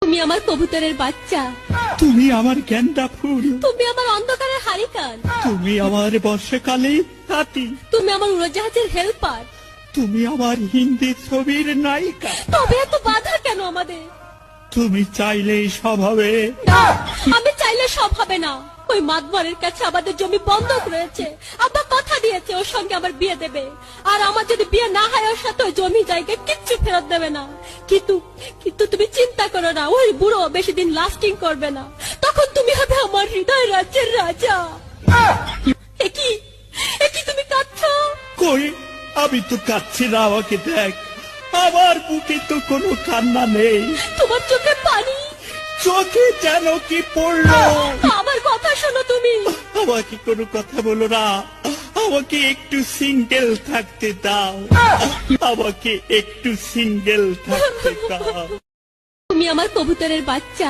তুমি আমার কবুতরের বাচ্চা, তুমি আমার গেন্দা ফুল, তুমি আমার অন্ধকারের হারিকান, তুমি আমার বর্ষাকালে হাতি, তুমি আমার উড়োজাহাজের হেল্পার। তুমি আমার হিন্দি ছবির নায়িকা। তবে এত বাধা কেন আমাদের? তুমি চাইলেই সব হবে। না, আমি চাইলে সব হবে না। ওই মাতবরের কাছে আমাদের জমি বন্ধক রয়েছে। আব্বা কথা দিয়েছে ওর সঙ্গে আমার বিয়ে দেবে, আর আমার যদি বিয়ে না হয় ওর সাথে ওই জমি জায়গা কিচ্ছু ফেরত দেবে না। কিন্তু কিন্তু তুমি চিন্তা করো না, ওই বুড়ো বেশি দিন লাস্টিং করবে না। তখন তুমি হবে আমার হৃদয় রাজ্যের রাজা। একই একই তুমি কাঁদছো? কই, আমি তো কাচ্ছি না, আমাকে দেখ। আমার বুকে তো কোনো কান্না নেই, তোমার চোখে পানি, চোখে যেন কি পড়লো। আমার কথা শোনো তুমি। আমাকে কোনো কথা বলো না, আমাকে একটু সিঙ্গেল থাকতে দাও, আমাকে একটু সিঙ্গেল থাকতে দাও। তুমি আমার কবুতরের বাচ্চা,